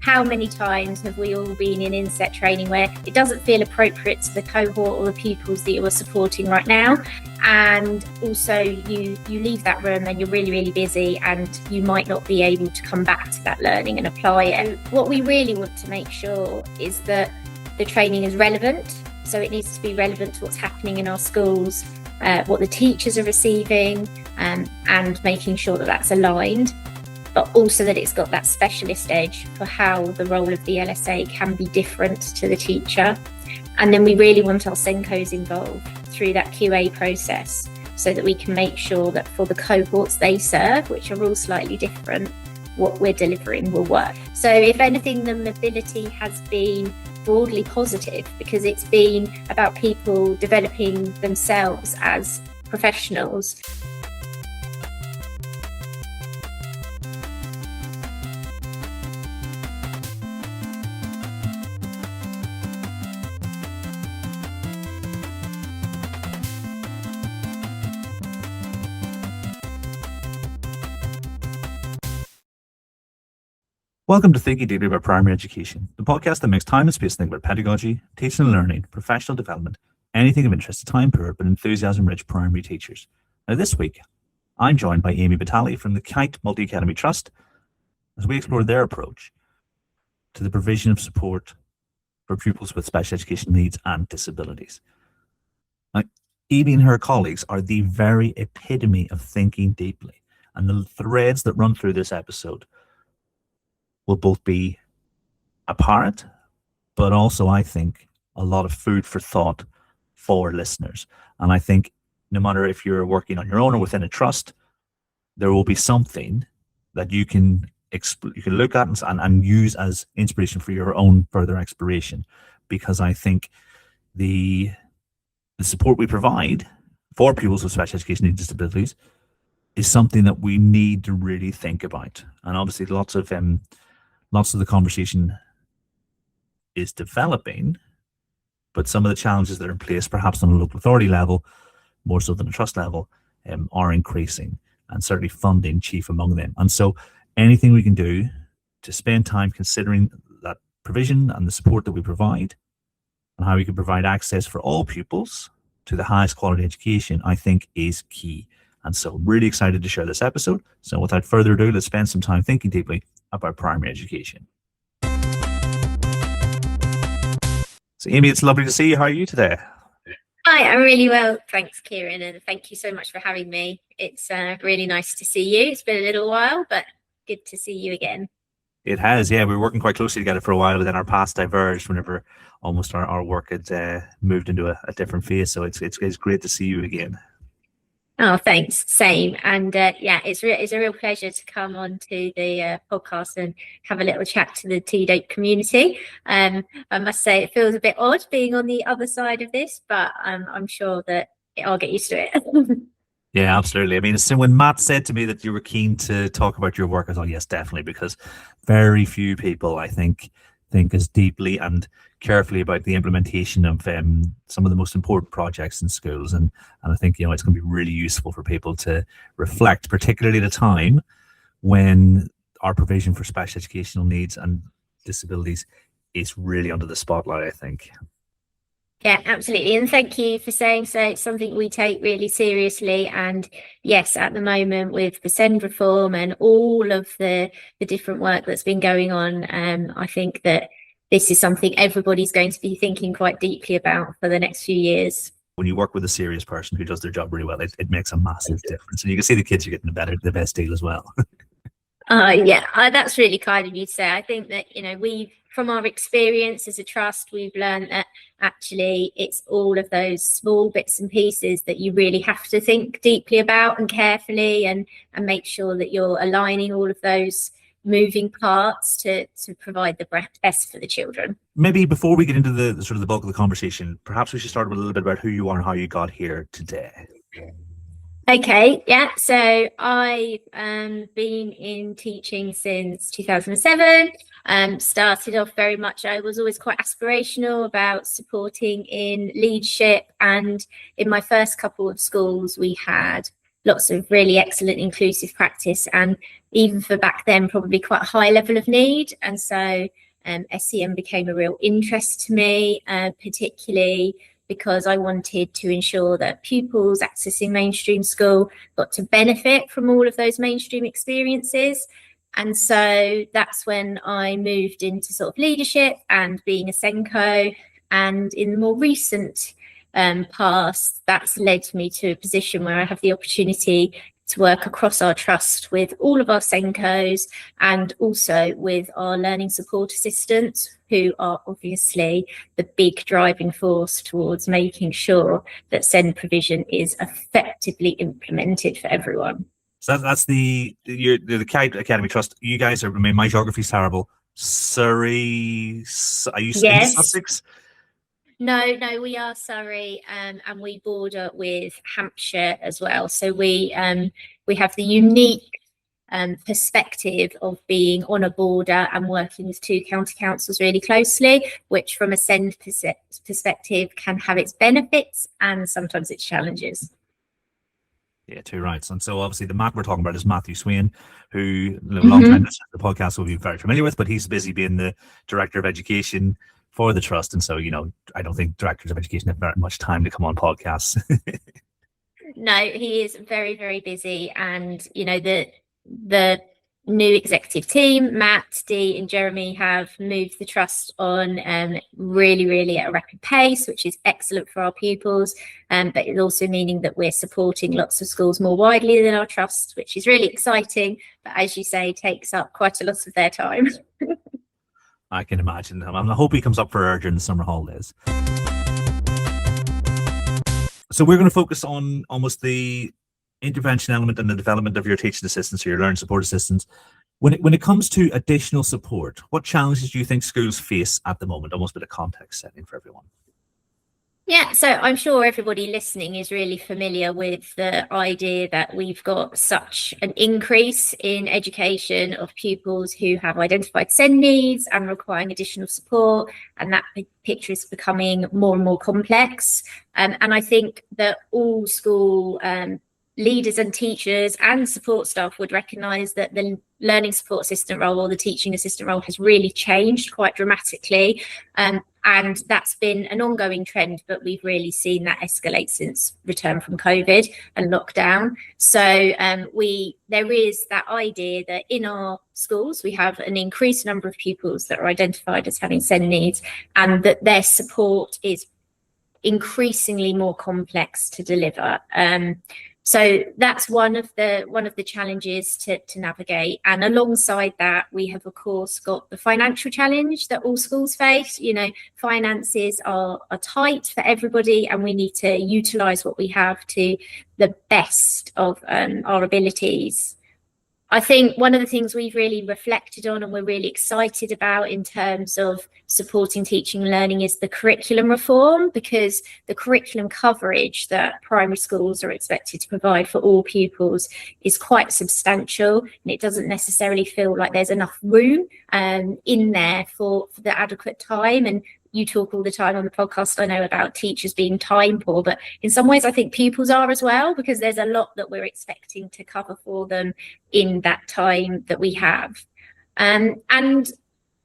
How many times have we all been in inset training where it doesn't feel appropriate to the cohort or the pupils that you are supporting right now? And also you leave that room and you're really, really busy and you might not be able to come back to that learning and apply it. And what we really want to make sure is that the training is relevant. So it needs to be relevant to what's happening in our schools, what the teachers are receiving, and making sure that that's aligned, but also that it's got that specialist edge for how the role of the LSA can be different to the teacher. And then we really want our Senkos involved through that QA process so that we can make sure that for the cohorts they serve, which are all slightly different, what we're delivering will work. So if anything, the mobility has been broadly positive because it's been about people developing themselves as professionals. Welcome to Thinking Deeply About Primary Education, the podcast that makes time and space think about pedagogy, teaching and learning, professional development, anything of interest to time-poor but enthusiasm-rich primary teachers. Now this week, I'm joined by Amy Batalli from the Kite Academy Trust as we explore their approach to the provision of support for pupils with special education needs and disabilities. Now, Amy and her colleagues are the very epitome of thinking deeply, and the threads that run through this episode will both be apparent, but also, I think, a lot of food for thought for listeners. And I think no matter if you're working on your own or within a trust, there will be something that you can look at and use as inspiration for your own further exploration. Because I think the support we provide for pupils with special education needs and disabilities is something that we need to really think about. And obviously, lots of the conversation is developing, but some of the challenges that are in place, perhaps on a local authority level, more so than a trust level, are increasing, and certainly funding chief among them. And so anything we can do to spend time considering that provision and the support that we provide and how we can provide access for all pupils to the highest quality education, I think is key. And so really excited to share this episode. So without further ado, let's spend some time thinking deeply about primary education. So Amy, it's lovely to see you. How are you today? Hi, I'm really well. Thanks, Kieran, and thank you so much for having me. It's really nice to see you. It's been a little while, but good to see you again. It has, yeah. We were working quite closely together for a while, but then our paths diverged whenever almost our work had moved into a different phase. So it's great to see you again. Oh, thanks. Same. And yeah, it's a real pleasure to come on to the podcast and have a little chat to the TDOPE community. I must say it feels a bit odd being on the other side of this, but I'm sure that I'll get used to it. Yeah, absolutely. I mean, so when Matt said to me that you were keen to talk about your work, I thought, yes, definitely, because very few people, I think as deeply and carefully about the implementation of some of the most important projects in schools. And I think, it's going to be really useful for people to reflect, particularly at a time when our provision for special educational needs and disabilities is really under the spotlight, I think. Yeah, absolutely. And thank you for saying so. It's something we take really seriously. And yes, at the moment with the SEND reform and all of the different work that's been going on, I think that this is something everybody's going to be thinking quite deeply about for the next few years. When you work with a serious person who does their job really well, it makes a massive difference. And you can see the kids are getting the best deal as well. Yeah, that's really kind of you to say. I think that, from our experience as a trust, we've learned that actually it's all of those small bits and pieces that you really have to think deeply about and carefully and make sure that you're aligning all of those moving parts to provide the best for the children. Maybe before we get into the sort of the bulk of the conversation, perhaps we should start with a little bit about who you are and how you got here today. Okay, yeah, so I've been in teaching since 2007. Started off very much, I was always quite aspirational about supporting in leadership, and in my first couple of schools we had lots of really excellent inclusive practice, and even for back then, probably quite a high level of need. And so SEN became a real interest to me, particularly because I wanted to ensure that pupils accessing mainstream school got to benefit from all of those mainstream experiences. And so that's when I moved into sort of leadership and being a Senko. And in the more recent past, that's led me to a position where I have the opportunity to work across our trust with all of our Senkos and also with our learning support assistants, who are obviously the big driving force towards making sure that SEN provision is effectively implemented for everyone. So that's the Kite Academy Trust. You guys are, I mean, my geography's terrible. Surrey, are you in Sussex? No, we are Surrey, and we border with Hampshire as well. So we have the unique perspective of being on a border and working with two county councils really closely, which from a SEND perspective can have its benefits and sometimes its challenges. Yeah, two rights. And so obviously the Matt we're talking about is Matthew Swain, who a long time the podcast will be very familiar with, but he's busy being the Director of Education for the Trust. And so, you know, I don't think Directors of Education have very much time to come on podcasts. No, he is very, very busy. And, you know, the new executive team, Matt, Dee and Jeremy, have moved the Trust on really, really at a rapid pace, which is excellent for our pupils. But it's also meaning that we're supporting lots of schools more widely than our Trust, which is really exciting. But as you say, takes up quite a lot of their time. I can imagine. I hope he comes up for air during the summer holidays. So we're going to focus on almost the intervention element and the development of your teaching assistants or your learning support assistants. When it comes to additional support, what challenges do you think schools face at the moment? Almost a bit of context setting for everyone. Yeah, so I'm sure everybody listening is really familiar with the idea that we've got such an increase in education of pupils who have identified SEN needs and requiring additional support, and that picture is becoming more and more complex. And I think that all school leaders and teachers and support staff would recognise that the learning support assistant role or the teaching assistant role has really changed quite dramatically. And that's been an ongoing trend, but we've really seen that escalate since return from COVID and lockdown. So there is that idea that in our schools, we have an increased number of pupils that are identified as having SEN needs, and that their support is increasingly more complex to deliver. So that's one of the challenges to navigate. And alongside that, we have, of course, got the financial challenge that all schools face. You know, finances are tight for everybody, and we need to utilise what we have to the best of our abilities. I think one of the things we've really reflected on and we're really excited about in terms of supporting teaching and learning is the curriculum reform, because the curriculum coverage that primary schools are expected to provide for all pupils is quite substantial, and it doesn't necessarily feel like there's enough room in there for the adequate time. And you talk all the time on the podcast, I know, about teachers being time poor, but in some ways I think pupils are as well, because there's a lot that we're expecting to cover for them in that time that we have. And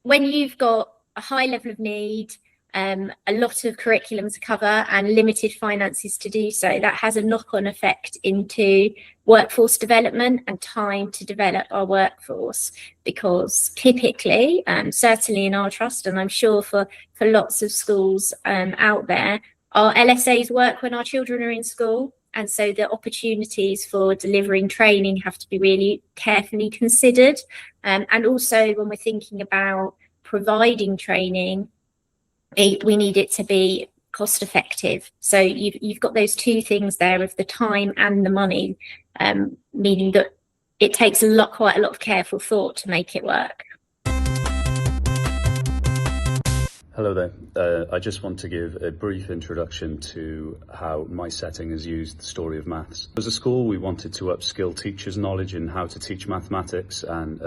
when you've got a high level of need, a lot of curriculum to cover and limited finances to do so, that has a knock-on effect into workforce development and time to develop our workforce. Because typically, certainly in our trust, and I'm sure for lots of schools out there, our LSAs work when our children are in school. And so the opportunities for delivering training have to be really carefully considered. And also when we're thinking about providing training, we need it to be cost effective. So you've got those two things there of the time and the money, meaning that it takes quite a lot of careful thought to make it work. Hello there. I just want to give a brief introduction to how my setting has used the story of maths. As a school, we wanted to upskill teachers' knowledge in how to teach mathematics and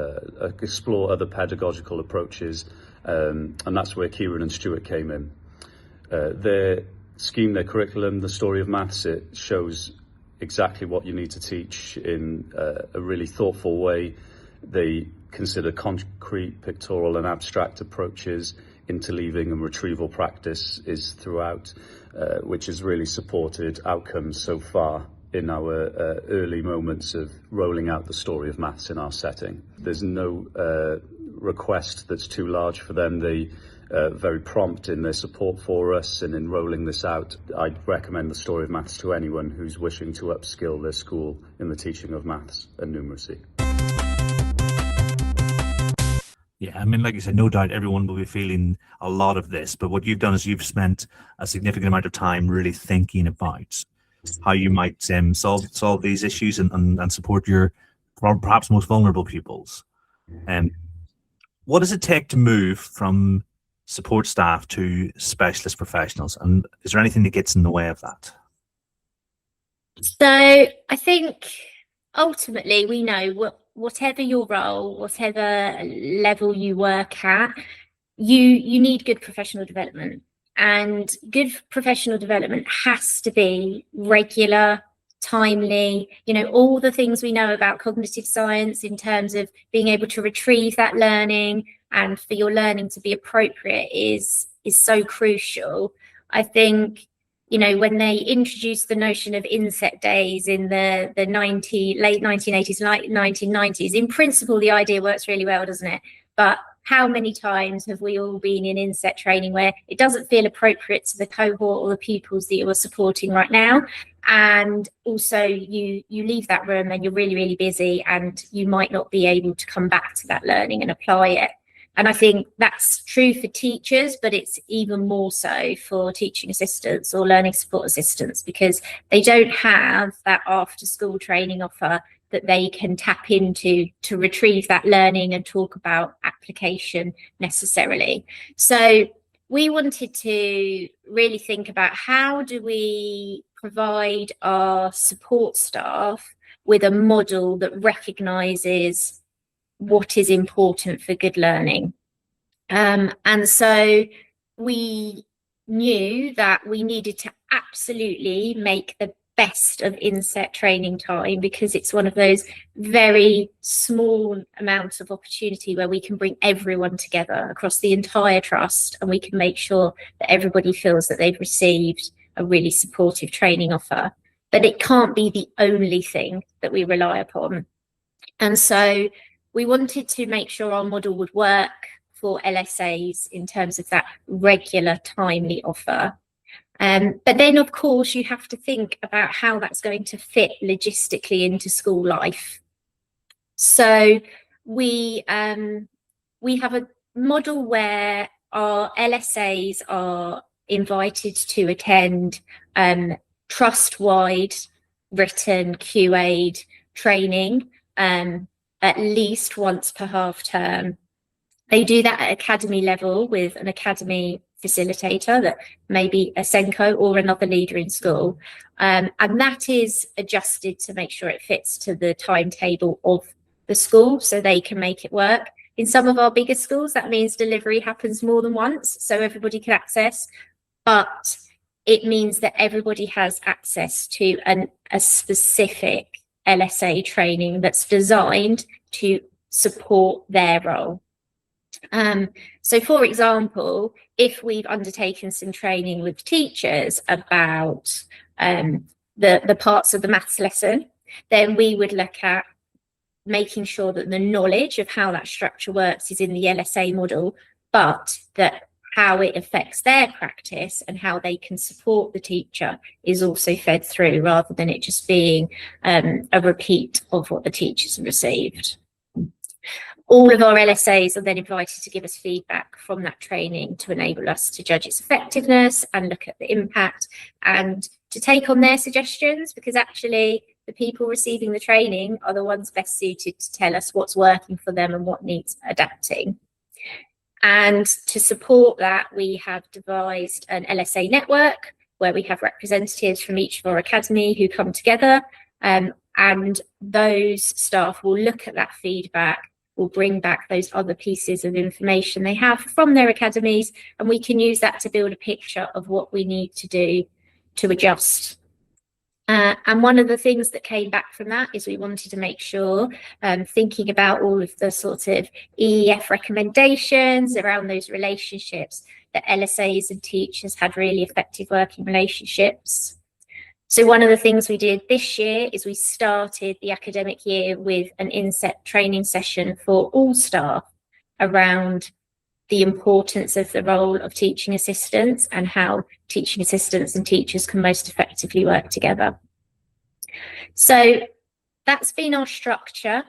explore other pedagogical approaches, and that's where Kieran and Stuart came in. Their scheme, their curriculum, the story of maths, it shows exactly what you need to teach in a really thoughtful way. They consider concrete, pictorial and abstract approaches. Interleaving and retrieval practice is throughout, which has really supported outcomes so far in our early moments of rolling out the story of maths in our setting. There's no request that's too large for them. They very prompt in their support for us and in rolling this out. I'd recommend the story of maths to anyone who's wishing to upskill their school in the teaching of maths and numeracy. Yeah, I mean, like you said, no doubt everyone will be feeling a lot of this, but what you've done is you've spent a significant amount of time really thinking about how you might solve these issues and support your perhaps most vulnerable pupils. What does it take to move from support staff to specialist professionals, and is there anything that gets in the way of that? So I think ultimately we know whatever your role, whatever level you work at, you need good professional development. And good professional development has to be regular, timely, all the things we know about cognitive science in terms of being able to retrieve that learning and for your learning to be appropriate is so crucial. I think, when they introduced the notion of inset days in the late 1980s, late 1990s, in principle, the idea works really well, doesn't it? But how many times have we all been in inset training where it doesn't feel appropriate to the cohort or the pupils that you are supporting right now? And also you leave that room and you're really, really busy and you might not be able to come back to that learning and apply it. And I think that's true for teachers, but it's even more so for teaching assistants or learning support assistants, because they don't have that after school training offer that they can tap into to retrieve that learning and talk about application necessarily. So we wanted to really think about how do we provide our support staff with a model that recognises what is important for good learning. And so we knew that we needed to absolutely make the best of inset training time, because it's one of those very small amounts of opportunity where we can bring everyone together across the entire trust and we can make sure that everybody feels that they've received a really supportive training offer. But it can't be the only thing that we rely upon. And so we wanted to make sure our model would work for LSAs in terms of that regular, timely offer. But then, of course, you have to think about how that's going to fit logistically into school life. So we have a model where our LSAs are invited to attend trust-wide written QA'd training at least once per half term. They do that at academy level with an academy facilitator that may be a Senko or another leader in school. And that is adjusted to make sure it fits to the timetable of the school so they can make it work. In some of our bigger schools, that means delivery happens more than once, so everybody can access, but it means that everybody has access to a specific LSA training that's designed to support their role. So, for example, if we've undertaken some training with teachers about the parts of the maths lesson, then we would look at making sure that the knowledge of how that structure works is in the LSA model, but that how it affects their practice and how they can support the teacher is also fed through, rather than it just being a repeat of what the teachers have received. All of our LSAs are then invited to give us feedback from that training to enable us to judge its effectiveness and look at the impact and to take on their suggestions, because actually the people receiving the training are the ones best suited to tell us what's working for them and what needs adapting. And to support that, we have devised an LSA network where we have representatives from each of our academy who come together, and those staff will look at that feedback, will bring back those other pieces of information they have from their academies, and we can use that to build a picture of what we need to do to adjust. And one of the things that came back from that is we wanted to make sure, thinking about all of the sort of EEF recommendations around those relationships, that LSAs and teachers had really effective working relationships. So one of the things we did this year is we started the academic year with an inset training session for all staff around the importance of the role of teaching assistants and how teaching assistants and teachers can most effectively work together. So that's been our structure,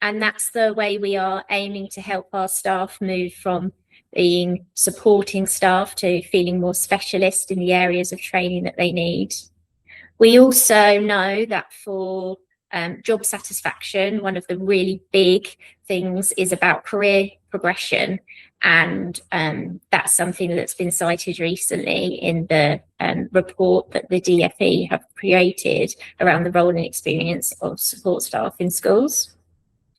and that's the way we are aiming to help our staff move from being supporting staff to feeling more specialist in the areas of training that they need. We also know that for job satisfaction, one of the really big things is about career progression, and that's something that's been cited recently in the report that the DFE have created around the role and experience of support staff in schools.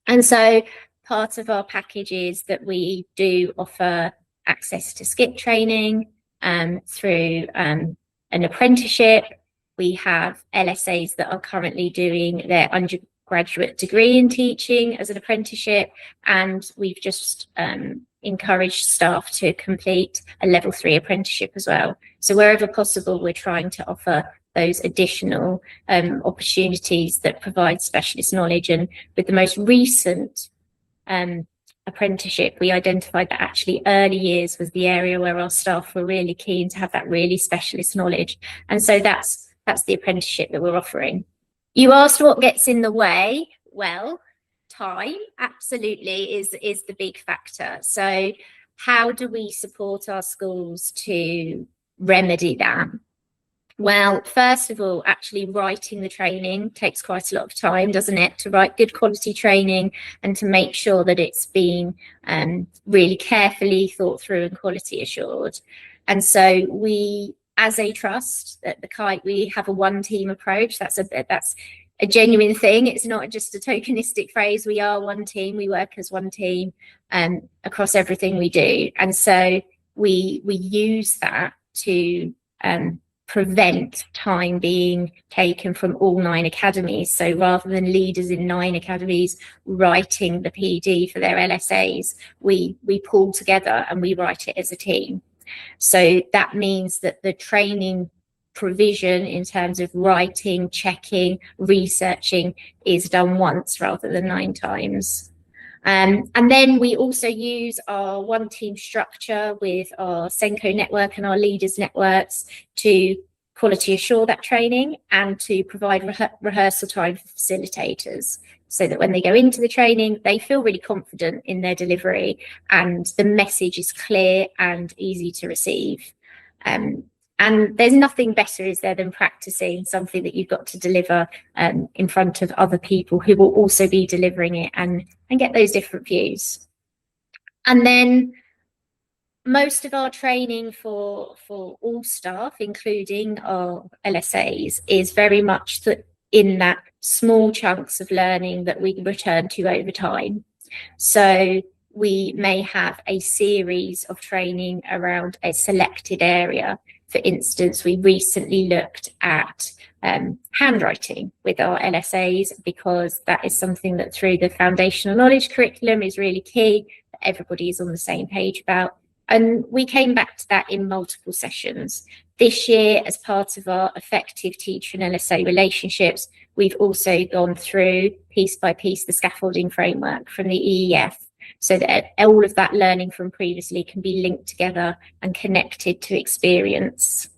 And so part of our package is that we do offer access to skip training through an apprenticeship. We have LSAs that are currently doing their undergraduate degree in teaching as an apprenticeship, and we've just encouraged staff to complete a level 3 apprenticeship as well. So wherever possible, we're trying to offer those additional opportunities that provide specialist knowledge. And with the most recent apprenticeship, we identified that actually early years was the area where our staff were really keen to have that really specialist knowledge. And so that's the apprenticeship that we're offering. You asked what gets in the way. Well, time absolutely is the big factor. So how do we support our schools to remedy that? Well, first of all, actually writing the training takes quite a lot of time, doesn't it? To write good quality training and to make sure that it's been really carefully thought through and quality assured. And so we, as a trust at the Kite, we have a one team approach. That's a genuine thing. It's not just a tokenistic phrase. We are one team. We work as one team across everything we do. And so we use that to prevent time being taken from all 9 academies. So rather than leaders in 9 academies writing the PD for their LSAs, we pull together and we write it as a team. So that means that the training provision in terms of writing, checking, researching is done once rather than 9 times. And then we also use our one team structure with our Senko network and our leaders networks to quality assure that training and to provide rehearsal time for facilitators, so that when they go into the training, they feel really confident in their delivery and the message is clear and easy to receive. And there's nothing better, is there, than practicing something that you've got to deliver in front of other people who will also be delivering it and get those different views. And then most of our training for all staff, including our LSAs, is very much in that small chunks of learning that we return to over time. So we may have a series of training around a selected area. For instance, we recently looked at handwriting with our LSAs, because that is something that through the foundational knowledge curriculum is really key, that everybody is on the same page about. And we came back to that in multiple sessions. This year, as part of our effective teacher and LSA relationships, we've also gone through piece by piece the scaffolding framework from the EEF, so that all of that learning from previously can be linked together and connected to experience.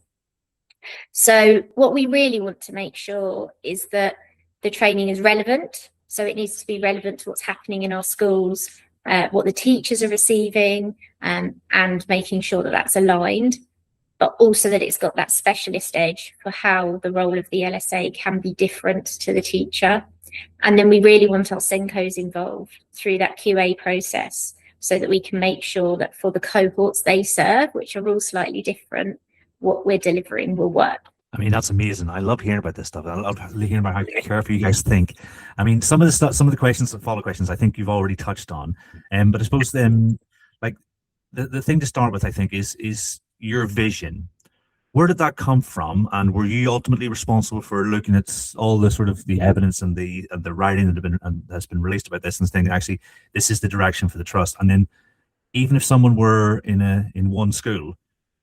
So what we really want to make sure is that the training is relevant. So it needs to be relevant to what's happening in our schools, what the teachers are receiving, and making sure that that's aligned, but also that it's got that specialist edge for how the role of the LSA can be different to the teacher. And then we really want our Senkos involved through that QA process, so that we can make sure that for the cohorts they serve, which are all slightly different, what we're delivering will work. I mean, that's amazing. I love hearing about this stuff. I love hearing about how careful you guys think. I mean, some of the questions, follow questions, I think you've already touched on. But I suppose like the thing to start with, I think, is your vision Where did that come from? And were you ultimately responsible for looking at all the sort of the evidence and the writing that has been released about this and saying actually this is the direction for the trust? And then even if someone were in one school,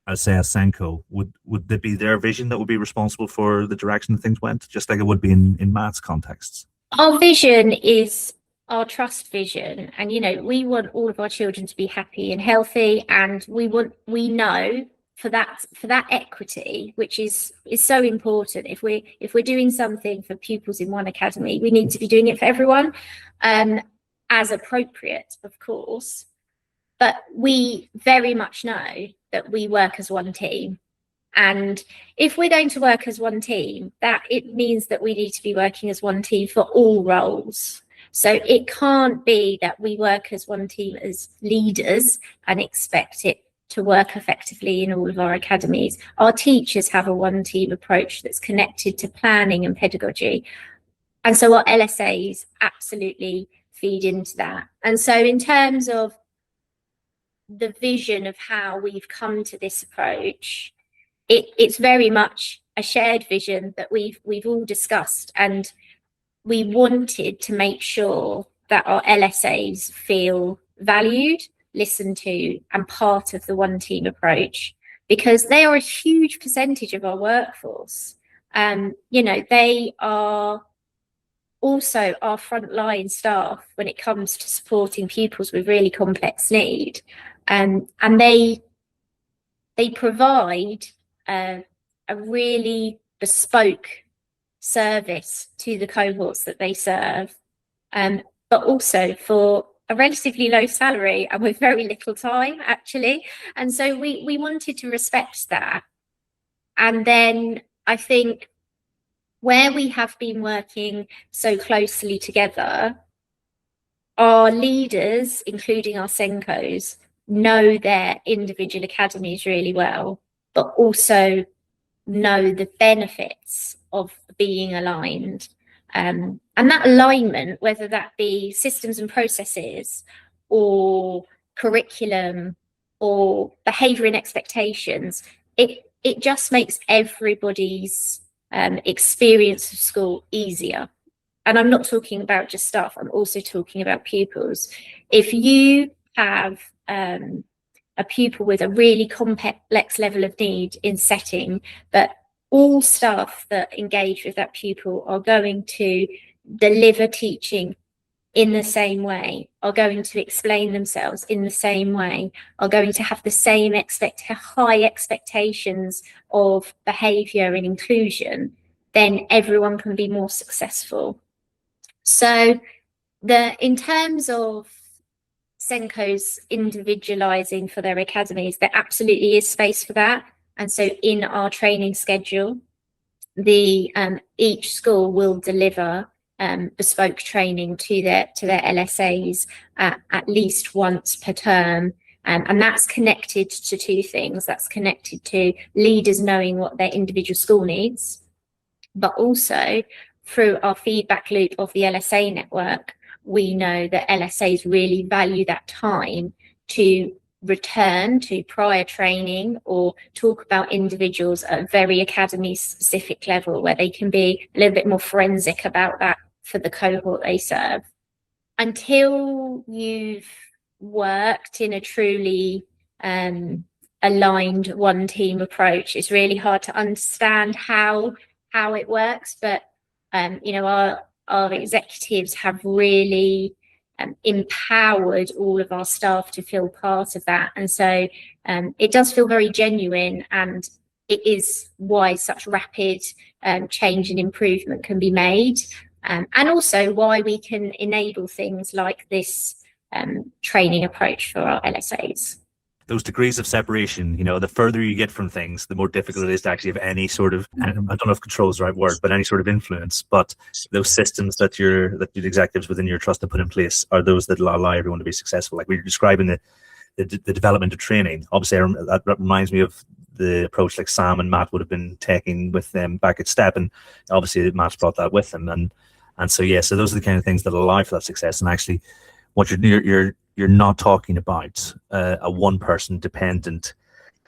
as say a Senko, would it be their vision that would be responsible for the direction that things went, just like it would be in maths contexts? Our vision is our trust vision, and we want all of our children to be happy and healthy, and we know for that equity, which is so important. If we're doing something for pupils in one academy, we need to be doing it for everyone, as appropriate, of course. But we very much know that we work as one team. And if we're going to work as one team, that it means that we need to be working as one team for all roles. So it can't be that we work as one team as leaders and expect it to work effectively in all of our academies. Our teachers have a one team approach that's connected to planning and pedagogy. And so our LSAs absolutely feed into that. And so in terms of the vision of how we've come to this approach, it's very much a shared vision that we've all discussed, and we wanted to make sure that our LSAs feel valued, listened to, and part of the one team approach, because they are a huge percentage of our workforce. They are also our frontline staff when it comes to supporting pupils with really complex need. And they provide a really bespoke service to the cohorts that they serve, but also for a relatively low salary and with very little time, actually. And so we wanted to respect that. And then I think where we have been working so closely together, our leaders, including our Senkos, know their individual academies really well, but also know the benefits of being aligned. And that alignment, whether that be systems and processes or curriculum or behaviour and expectations, it just makes everybody's experience of school easier. And I'm not talking about just staff, I'm also talking about pupils. If you have a pupil with a really complex level of need in setting, but all staff that engage with that pupil are going to deliver teaching in the same way, are going to explain themselves in the same way, are going to have the same high expectations of behaviour and inclusion, then everyone can be more successful. So in terms of Senkos individualising for their academies, there absolutely is space for that. And so in our training schedule, each school will deliver bespoke training to their LSAs at least once per term. And that's connected to two things. That's connected to leaders knowing what their individual school needs, but also through our feedback loop of the LSA network, we know that LSAs really value that time to return to prior training or talk about individuals at a very academy specific level, where they can be a little bit more forensic about that for the cohort they serve. Until you've worked in a truly aligned one team approach, it's really hard to understand how it works. But our executives have really empowered all of our staff to feel part of that. And so it does feel very genuine, and it is why such rapid change and improvement can be made, and also why we can enable things like this training approach for our LSAs. Those degrees of separation, the further you get from things, the more difficult it is to actually have any sort of, I don't know if control is the right word, but any sort of influence. But those systems that the executives within your trust have put in place are those that allow everyone to be successful. Like we were describing the development of training. Obviously, that reminds me of the approach like Sam and Matt would have been taking with them back at STEP, and obviously Matt's brought that with them. And so those are the kind of things that allow for that success. And actually, what you're not talking about a one-person dependent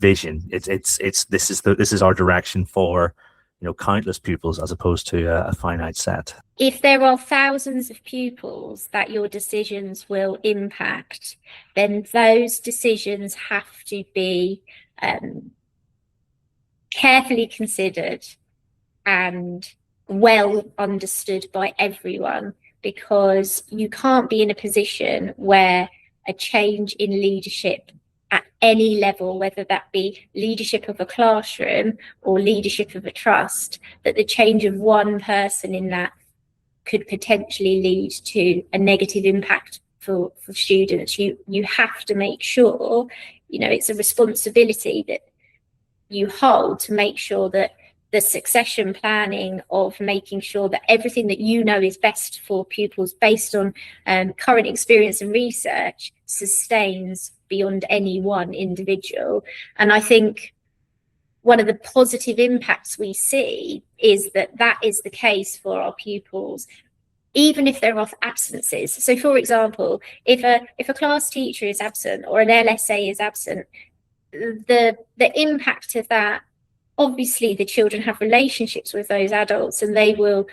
vision. This is our direction for, countless pupils as opposed to a finite set. If there are thousands of pupils that your decisions will impact, then those decisions have to be carefully considered and well understood by everyone, because you can't be in a position where a change in leadership at any level, whether that be leadership of a classroom or leadership of a trust, that the change of one person in that could potentially lead to a negative impact for students. You have to make sure, it's a responsibility that you hold to make sure that the succession planning of making sure that everything that is best for pupils based on current experience and research sustains beyond any one individual. And I think one of the positive impacts we see is that is the case for our pupils, even if there are absences. So, for example, if a class teacher is absent or an LSA is absent, the impact of that, obviously the children have relationships with those adults and they will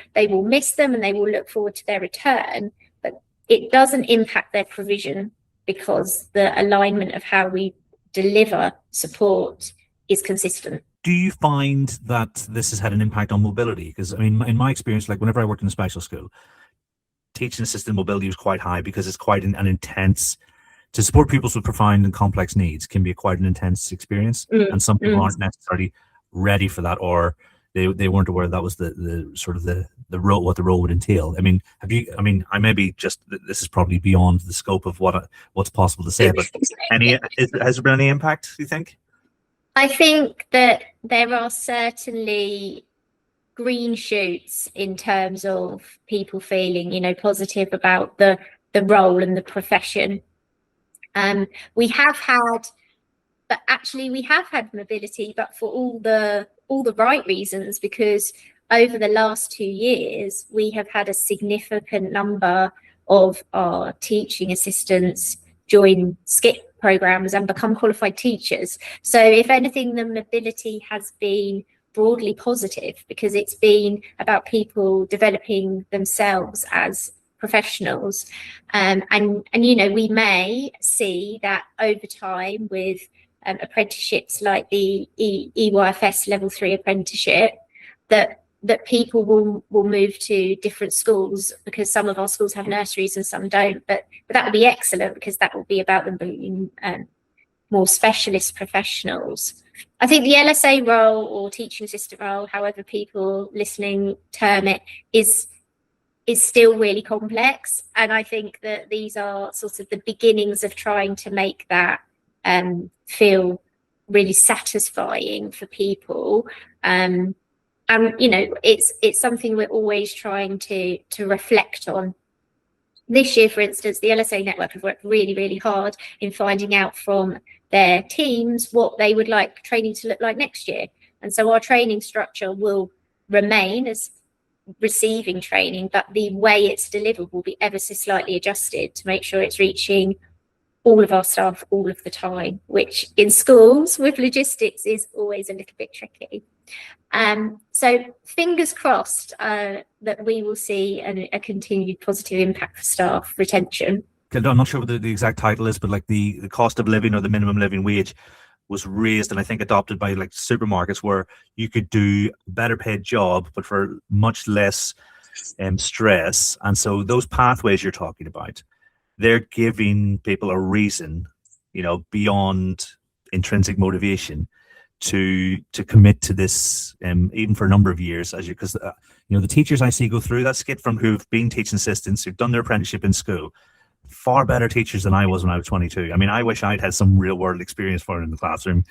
miss them and they will look forward to their return, but it doesn't impact their provision because the alignment of how we deliver support is consistent. Do you find that this has had an impact on mobility? Because in my experience, like whenever I worked in a special school, teaching assistant mobility was quite high because it's quite an intense, to support pupils with profound and complex needs can be quite an intense experience. And some people aren't necessarily ready for that, or they weren't aware that was the sort of the role, what the role would entail. I may be just, this is probably beyond the scope of what's possible to say, but has there been any impact, do you think? I think that there are certainly green shoots in terms of people feeling, positive about the role and the profession. We have had mobility, but for all the right reasons, because over the last 2 years, we have had a significant number of our teaching assistants join skip programs and become qualified teachers. So if anything, the mobility has been broadly positive because it's been about people developing themselves as professionals. And we may see that over time with apprenticeships like the EYFS level 3 apprenticeship, that people will move to different schools, because some of our schools have nurseries and some don't, but that would be excellent because that will be about them being more specialist professionals. I think the LSA role or teaching assistant role, however people listening term it, is still really complex, and I think that these are sort of the beginnings of trying to make that feel really satisfying for people. It's something we're always trying to reflect on. This year, for instance, the LSA network have worked really, really hard in finding out from their teams what they would like training to look like next year. And so our training structure will remain as receiving training, but the way it's delivered will be ever so slightly adjusted to make sure it's reaching all of our staff all of the time, which in schools with logistics is always a little bit tricky. So fingers crossed that we will see a continued positive impact for staff retention. I'm not sure what the exact title is, but like the cost of living or the minimum living wage was raised and I think adopted by like supermarkets, where you could do a better paid job but for much less stress. And so those pathways you're talking about, they're giving people a reason, beyond intrinsic motivation to commit to this, even for a number of years, because the teachers I see go through that skit from who've been teaching assistants, who've done their apprenticeship in school, far better teachers than I was when I was 22. I wish I'd had some real world experience for it in the classroom,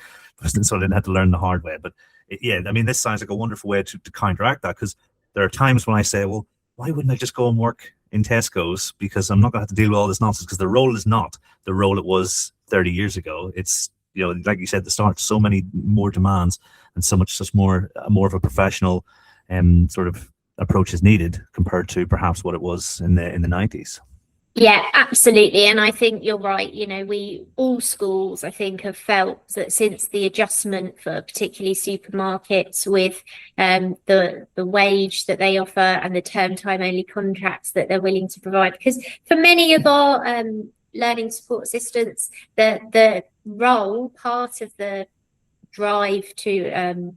so I didn't have to learn the hard way. But this sounds like a wonderful way to counteract that, because there are times when I say, well, why wouldn't I just go and work in Tesco's, because I'm not going to have to deal with all this nonsense, because the role is not the role it was 30 years ago. It's, like you said at the start, so many more demands and such more of a professional sort of approach is needed compared to perhaps what it was in the 90s. Yeah, absolutely. And I think you're right. All schools, I think, have felt that since the adjustment for particularly supermarkets with the wage that they offer and the term time only contracts that they're willing to provide, because for many of our learning support assistants, the role, part of the drive to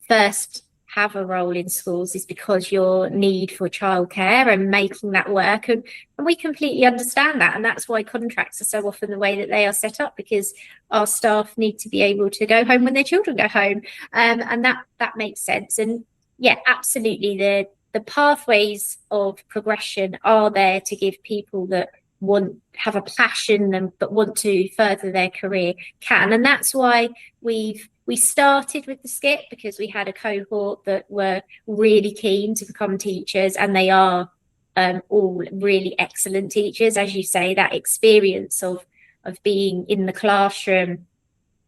first have a role in schools is because your need for childcare and making that work. And we completely understand that. And that's why contracts are so often the way that they are set up, because our staff need to be able to go home when their children go home. And that makes sense. And yeah, absolutely. The pathways of progression are there to give people that have a passion but want to further their career can. And that's why we started with the skip, because we had a cohort that were really keen to become teachers, and they are all really excellent teachers. As you say, that experience of being in the classroom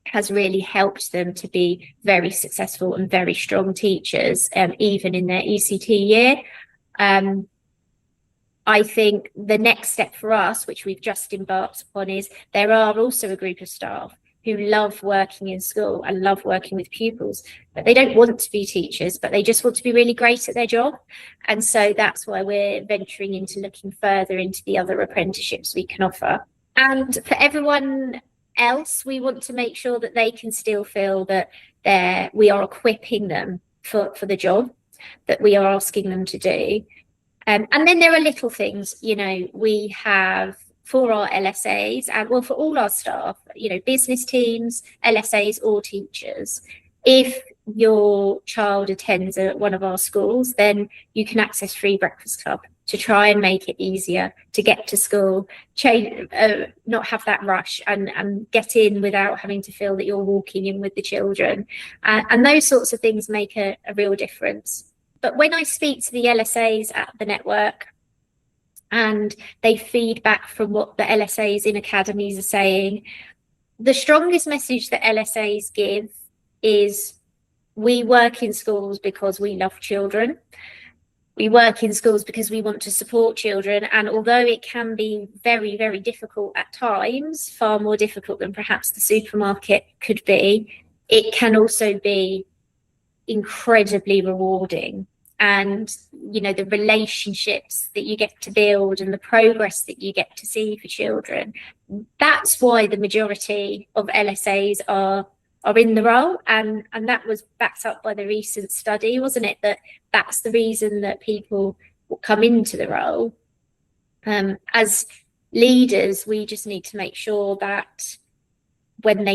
has really helped them to be very successful and very strong teachers, even in their ECT year. I think the next step for us, which we've just embarked upon, is there are also a group of staff who love working in school and love working with pupils, but they don't want to be teachers, but they just want to be really great at their job. And so that's why we're venturing into looking further into the other apprenticeships we can offer. And for everyone else, we want to make sure that they can still feel that we are equipping them for the job that we are asking them to do. And then there are little things, we have for our LSAs and for all our staff, business teams, LSAs or teachers. If your child attends one of our schools, then you can access free breakfast club to try and make it easier to get to school, not have that rush and get in without having to feel that you're walking in with the children. And those sorts of things make a real difference. But when I speak to the LSAs at the network, and they feed back from what the LSAs in academies are saying, the strongest message that LSAs give is we work in schools because we love children. We work in schools because we want to support children. And although it can be very, very difficult at times, far more difficult than perhaps the supermarket could be, it can also be incredibly rewarding. And, the relationships that you get to build and the progress that you get to see for children, that's why the majority of LSAs are in the role. And that was backed up by the recent study, wasn't it? That's the reason that people will come into the role. As leaders, we just need to make sure that when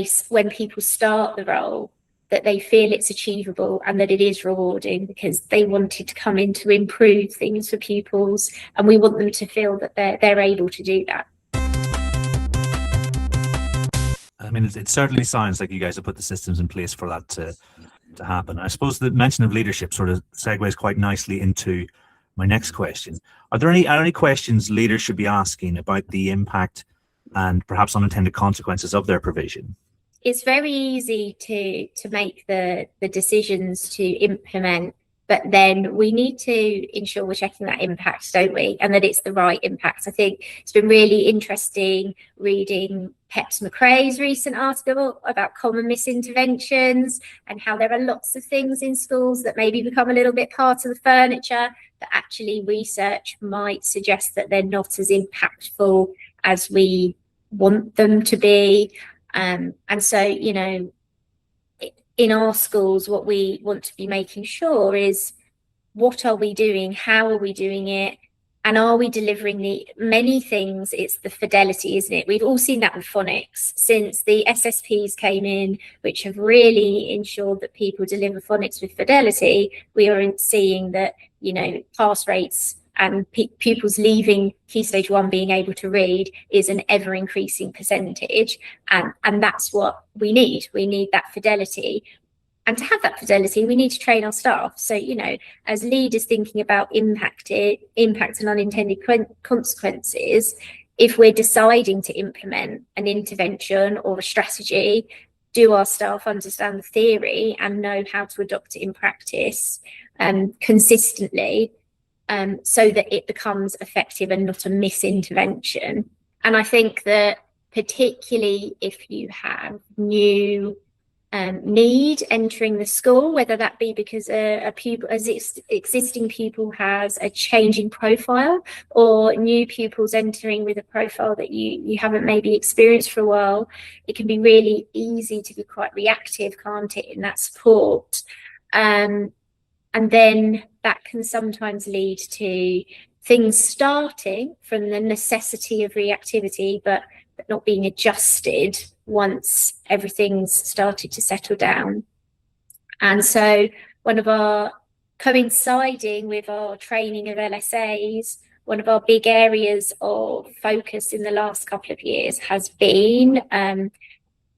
people start the role, that they feel it's achievable and that it is rewarding, because they wanted to come in to improve things for pupils, and we want them to feel that they're able to do that. I mean, it certainly sounds like you guys have put the systems in place for that to happen. I suppose the mention of leadership sort of segues quite nicely into my next question. Are there any questions leaders should be asking about the impact and perhaps unintended consequences of their provision? It's very easy to make the decisions to implement, but then we need to ensure we're checking that impact, don't we? And that it's the right impact. I think it's been really interesting reading Peps McRae's recent article about common misinterventions and how there are lots of things in schools that maybe become a little bit part of the furniture that actually research might suggest that they're not as impactful as we want them to be. And so, in our schools, what we want to be making sure is, what are we doing? How are we doing it? And are we delivering the many things? It's the fidelity, isn't it? We've all seen that with phonics since the SSPs came in, which have really ensured that people deliver phonics with fidelity. We are seeing that, pass rates and pupils leaving Key Stage 1 being able to read is an ever increasing percentage. And that's what we need. We need that fidelity. And to have that fidelity, we need to train our staff. So, as leaders thinking about impact and unintended consequences, if we're deciding to implement an intervention or a strategy, do our staff understand the theory and know how to adopt it in practice consistently? so that it becomes effective and not a misintervention. And I think that particularly if you have new need entering the school, whether that be because a pupil, existing pupil has a changing profile, or new pupils entering with a profile that you haven't maybe experienced for a while, it can be really easy to be quite reactive, can't it, in that support. And then that can sometimes lead to things starting from the necessity of reactivity, but not being adjusted once everything's started to settle down. And so coinciding with our training of LSAs, one of our big areas of focus in the last couple of years has been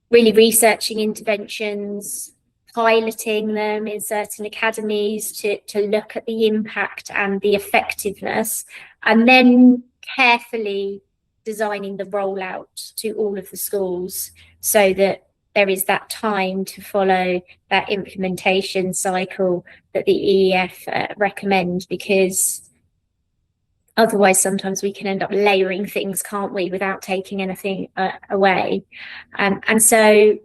really researching interventions, piloting them in certain academies to look at the impact and the effectiveness, and then carefully designing the rollout to all of the schools so that there is that time to follow that implementation cycle that the EEF recommend, because otherwise sometimes we can end up layering things, can't we, without taking anything away. And so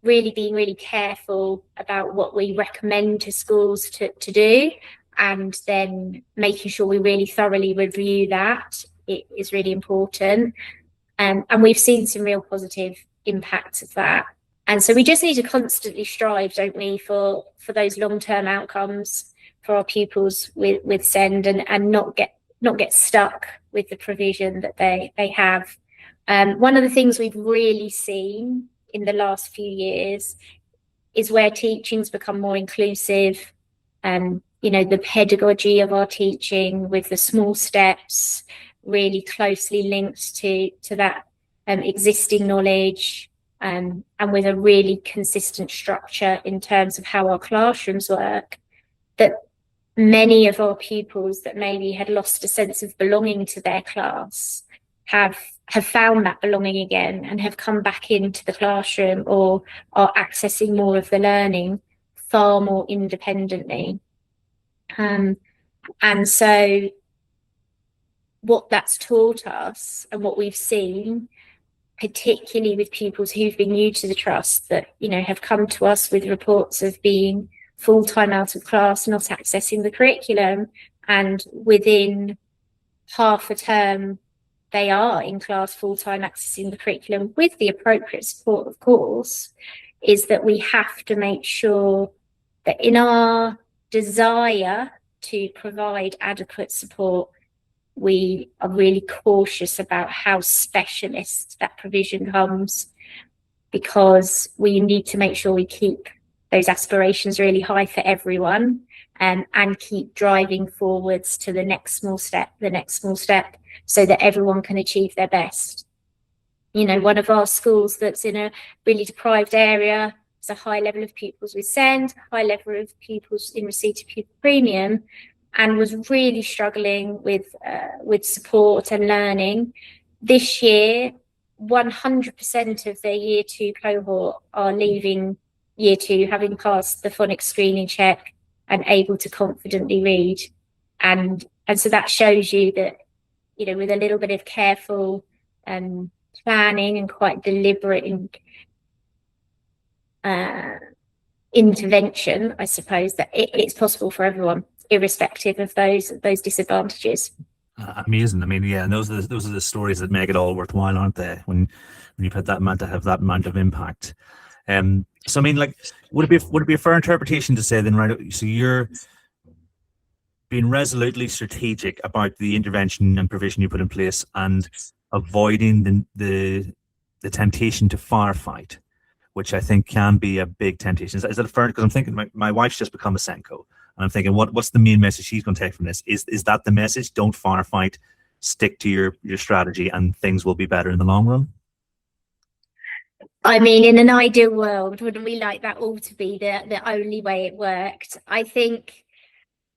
really being really careful about what we recommend to schools to do, and then making sure we really thoroughly review that, it is really important. And we've seen some real positive impacts of that. And so we just need to constantly strive, don't we, for those long-term outcomes for our pupils with SEND, and not get stuck with the provision that they have. One of the things we've really seen in the last few years is where teaching's become more inclusive, the pedagogy of our teaching with the small steps really closely linked to that existing knowledge, and with a really consistent structure in terms of how our classrooms work, that many of our pupils that maybe had lost a sense of belonging to their class have found that belonging again and have come back into the classroom, or are accessing more of the learning far more independently. And so what that's taught us, and what we've seen, particularly with pupils who've been new to the trust, that have come to us with reports of being full-time out of class, not accessing the curriculum, and within half a term they are in class full-time accessing the curriculum with the appropriate support, of course, is that we have to make sure that in our desire to provide adequate support, we are really cautious about how specialist that provision comes, because we need to make sure we keep those aspirations really high for everyone, and keep driving forwards to the next small step, so that everyone can achieve their best. One of our schools that's in a really deprived area has a high level of pupils with SEND, high level of pupils in receipt of pupil premium, and was really struggling with support and learning. This year, 100% of their year 2 cohort are leaving year 2 having passed the phonics screening check and able to confidently read. And so that shows you that, with a little bit of careful planning and quite deliberate intervention, I suppose, that it's possible for everyone, irrespective of those disadvantages. Amazing. I mean, yeah, and those are the stories that make it all worthwhile, aren't they? When you've had that amount of impact. So I mean, like, would it be a fair interpretation to say then, right? So you're being resolutely strategic about the intervention and provision you put in place, and avoiding the temptation to firefight, which I think can be a big temptation. Is that fair? Because I'm thinking my wife's just become a Senko, and I'm thinking, what's the main message she's going to take from this? Is that the message? Don't firefight, stick to your strategy, and things will be better in the long run. I mean, in an ideal world, wouldn't we like that all to be the only way it worked? I think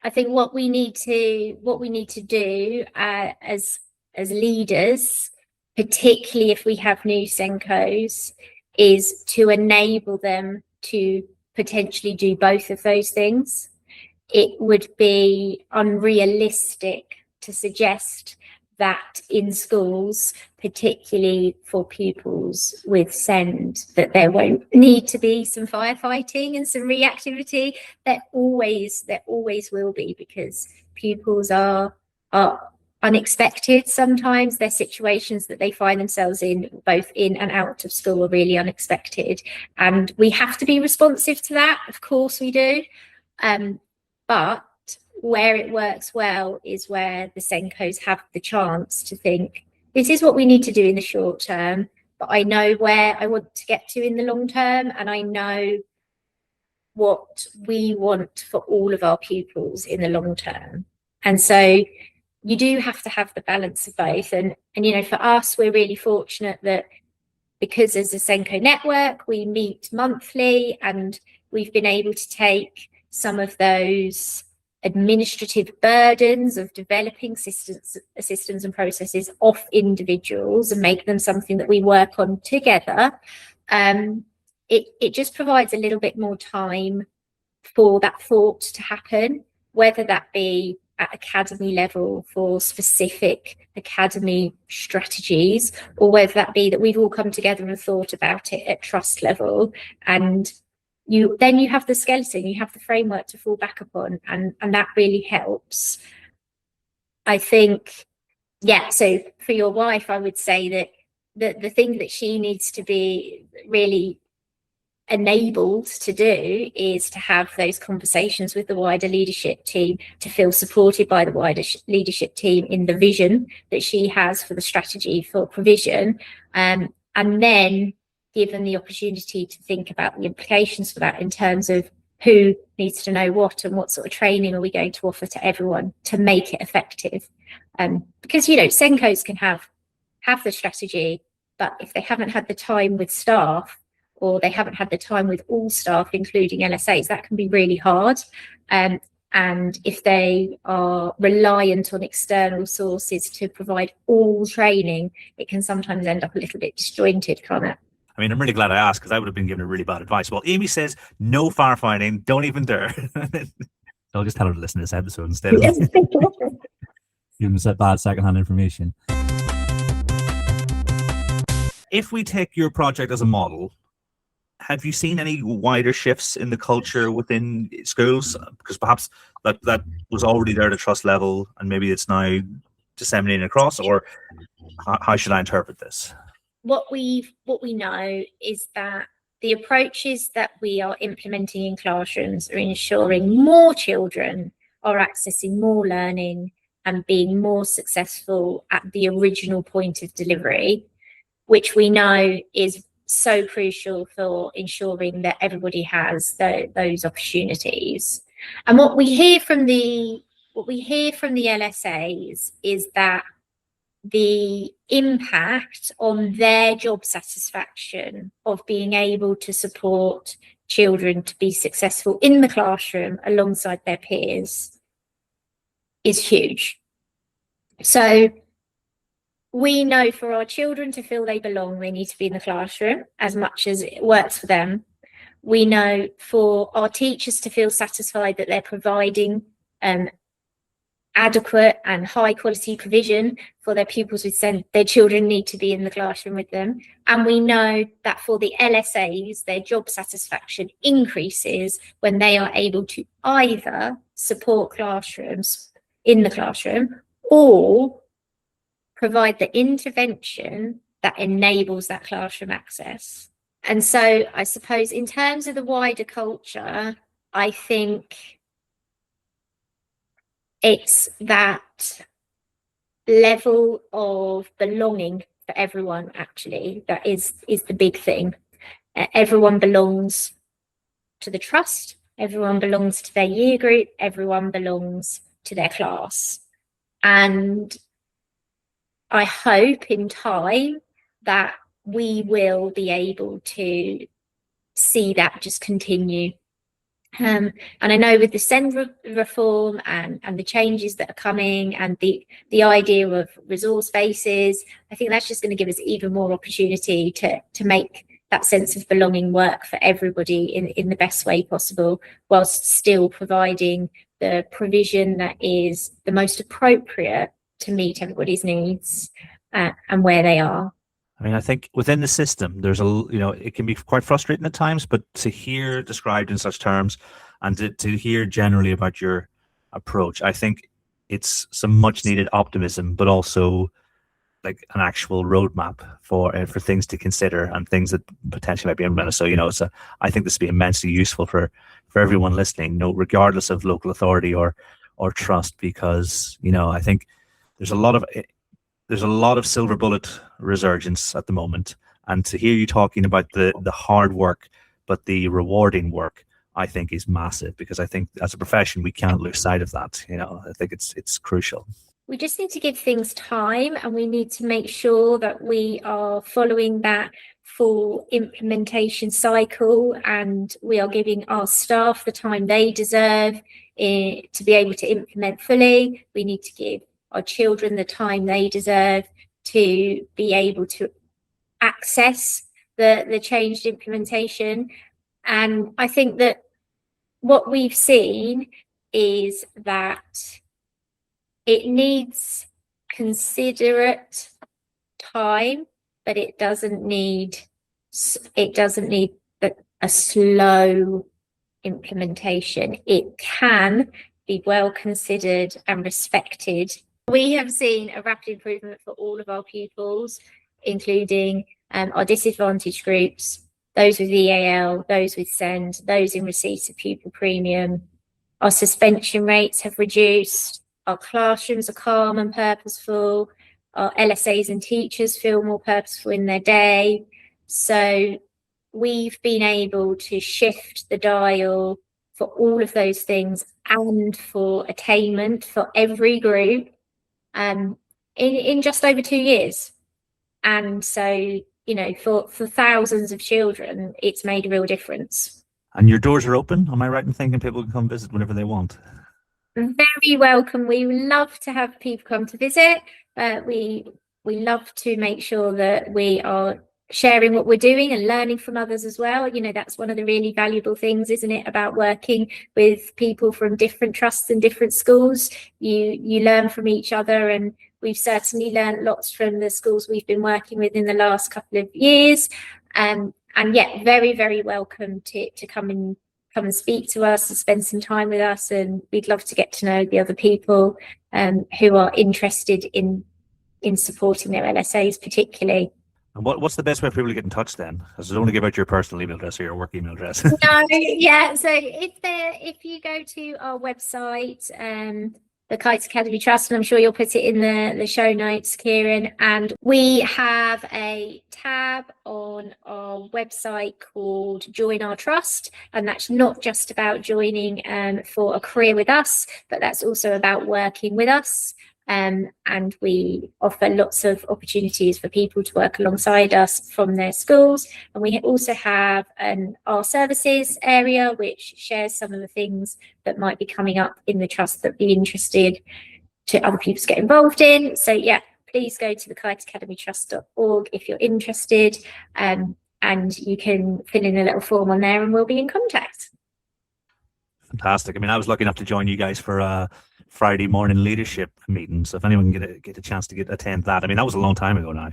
what we need to do as leaders, particularly if we have new Senkos, is to enable them to potentially do both of those things. it would be unrealistic to suggest that in schools, particularly for pupils with SEND, that there won't need to be some firefighting and some reactivity. There always will be, because pupils are unexpected sometimes. Their situations that they find themselves in, both in and out of school, are really unexpected, and we have to be responsive to that. Of course we do, but where it works well is where the SENCOs have the chance to think, this is what we need to do in the short term, but I know where I want to get to in the long term, and I know what we want for all of our pupils in the long term. And so you do have to have the balance of both. And you know, for us, we're really fortunate that because as a SENCO network, we meet monthly, and we've been able to take some of those administrative burdens of developing systems and processes off individuals and make them something that we work on together. It just provides a little bit more time for that thought to happen, whether that be at academy level for specific academy strategies, or whether that be that we've all come together and thought about it at trust level, and you have the skeleton, you have the framework to fall back upon, and that really helps. I think, yeah, so for your wife, I would say that the thing that she needs to be really enabled to do is to have those conversations with the wider leadership team, to feel supported by the wider leadership team in the vision that she has for the strategy for provision, and then given the opportunity to think about the implications for that in terms of who needs to know what, and what sort of training are we going to offer to everyone to make it effective. Because, you know, SENCOs can have the strategy, but if they haven't had the time with staff, or they haven't had the time with all staff, including LSAs, that can be really hard. And if they are reliant on external sources to provide all training, it can sometimes end up a little bit disjointed, can't it? I mean, I'm really glad I asked, because I would have been given a really bad advice. Well, Amy says no firefighting, don't even dare. I'll just tell her to listen to this episode instead of giving us that bad secondhand information. If we take your project as a model, have you seen any wider shifts in the culture within schools? Because perhaps that was already there at a trust level, and maybe it's now disseminating across, or how should I interpret this? What we know is that the approaches that we are implementing in classrooms are ensuring more children are accessing more learning and being more successful at the original point of delivery, which we know is so crucial for ensuring that everybody has those opportunities. And what we hear from the LSAs is that the impact on their job satisfaction of being able to support children to be successful in the classroom alongside their peers is huge. So we know for our children to feel they belong, they need to be in the classroom as much as it works for them. We know for our teachers to feel satisfied that they're providing adequate and high quality provision for their pupils with SEND, their children need to be in the classroom with them. And we know that for the LSAs, their job satisfaction increases when they are able to either support classrooms in the classroom or provide the intervention that enables that classroom access. And so I suppose in terms of the wider culture, I think it's that level of belonging for everyone, actually, that is the big thing. Everyone belongs to the trust, everyone belongs to their year group, everyone belongs to their class. And I hope in time that we will be able to see that just continue. And I know with the SEND reform and the changes that are coming, and the idea of resource bases, I think that's just going to give us even more opportunity to make that sense of belonging work for everybody in the best way possible, whilst still providing the provision that is the most appropriate to meet everybody's needs and where they are. I mean, I think within the system, there's it can be quite frustrating at times, but to hear described in such terms and to hear generally about your approach, I think it's some much needed optimism, but also like an actual roadmap for things to consider and things that potentially might be implemented. So, I think this would be immensely useful for everyone listening, regardless of local authority or trust, because, I think there's a lot of silver bullet resurgence at the moment. And to hear you talking about the hard work, but the rewarding work, I think is massive, because I think as a profession, we can't lose sight of that. I think it's crucial. We just need to give things time, and we need to make sure that we are following that full implementation cycle, and we are giving our staff the time they deserve to be able to implement fully. We need to give our children the time they deserve to be able to access the changed implementation. And I think that what we've seen is that it needs considerate time, but it doesn't need a slow implementation. It can be well considered and respected. We have seen a rapid improvement for all of our pupils, including our disadvantaged groups, those with EAL, those with SEND, those in receipt of pupil premium. Our suspension rates have reduced. Our classrooms are calm and purposeful. Our LSAs and teachers feel more purposeful in their day. So we've been able to shift the dial for all of those things and for attainment for every group in just over 2 years. And so, for thousands of children, it's made a real difference. And your doors are open, am I right in thinking people can come visit whenever they want? Very welcome. We love to have people come to visit. We love to make sure that we are sharing what we're doing and learning from others as well. That's one of the really valuable things, isn't it, about working with people from different trusts and different schools. You learn from each other, and we've certainly learned lots from the schools we've been working with in the last couple of years. And yeah, very, very welcome to come and speak to us and spend some time with us. And we'd love to get to know the other people who are interested in supporting their LSAs particularly. And what's the best way for people to get in touch then? Because I don't want to give out your personal email address or your work email address. No, yeah. So if you go to our website, the Kite Academy Trust, and I'm sure you'll put it in the show notes, Kieran, and we have a tab on our website called Join Our Trust, and that's not just about joining for a career with us, but that's also about working with us. And we offer lots of opportunities for people to work alongside us from their schools. And we also have our services area, which shares some of the things that might be coming up in the trust that be interested to other people to get involved in. So yeah, please go to the kiteacademytrust.org if you're interested, and you can fill in a little form on there and we'll be in contact. Fantastic. I mean, I was lucky enough to join you guys for Friday morning leadership meeting. So if anyone can get a chance to attend that, I mean, that was a long time ago now.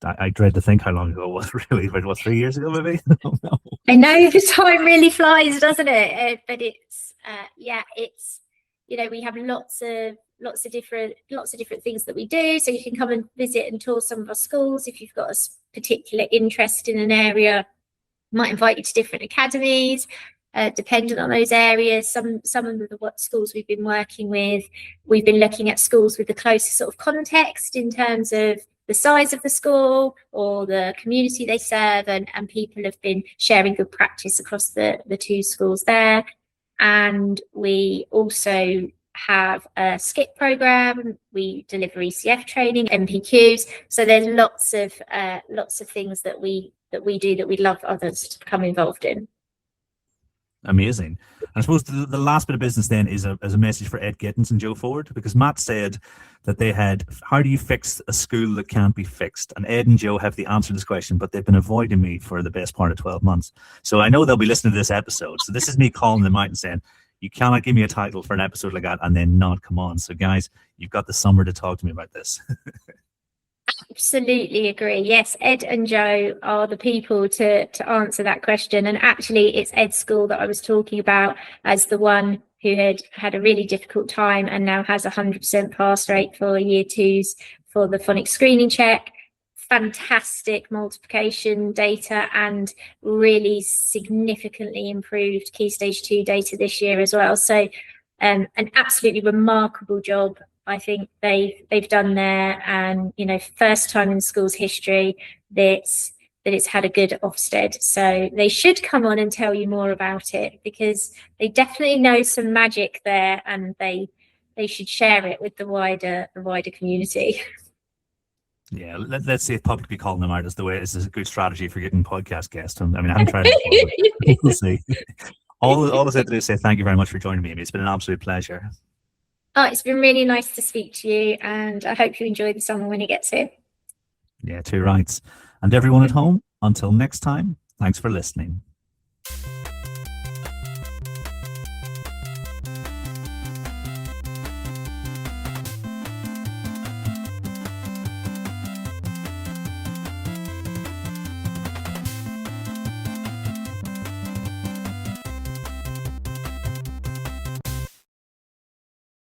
I dread to think how long ago it was, really, but what, 3 years ago maybe? No. I know, the time really flies, doesn't it? But it's it's we have lots of different things that we do. So you can come and visit and tour some of our schools if you've got a particular interest in an area. Might invite you to different academies. Dependent on those areas. Some of the schools we've been working with, we've been looking at schools with the closest sort of context in terms of the size of the school or the community they serve, and people have been sharing good practice across the two schools there. And we also have a skip program. We deliver ECF training, MPQs. So there's lots of things that we do that we'd love others to become involved in. Amazing. I suppose the last bit of business then is a message for Ed Gittins and Joe Ford, because Matt said that they had, how do you fix a school that can't be fixed? And Ed and Joe have the answer to this question, but they've been avoiding me for the best part of 12 months. So I know they'll be listening to this episode. So this is me calling them out and saying, You cannot give me a title for an episode like that and then not come on. So guys, you've got the summer to talk to me about this. Absolutely agree. Yes, Ed and Joe are the people to answer that question. And actually, it's Ed's school that I was talking about as the one who had a really difficult time and now has 100% pass rate for year twos for the phonics screening check. Fantastic multiplication data and really significantly improved Key Stage 2 data this year as well. So an absolutely remarkable job I think they've done there, and first time in school's history that it's had a good Ofsted. So they should come on and tell you more about it, because they definitely know some magic there, and they should share it with the wider community. Yeah, let's see if publicly calling them out is a good strategy for getting podcast guests. I mean, I haven't tried it. We'll see. All I said to do is say thank you very much for joining me, Amy. It's been an absolute pleasure. Oh, it's been really nice to speak to you, and I hope you enjoy the summer when it gets here. Yeah, too right. And everyone at home, until next time, thanks for listening.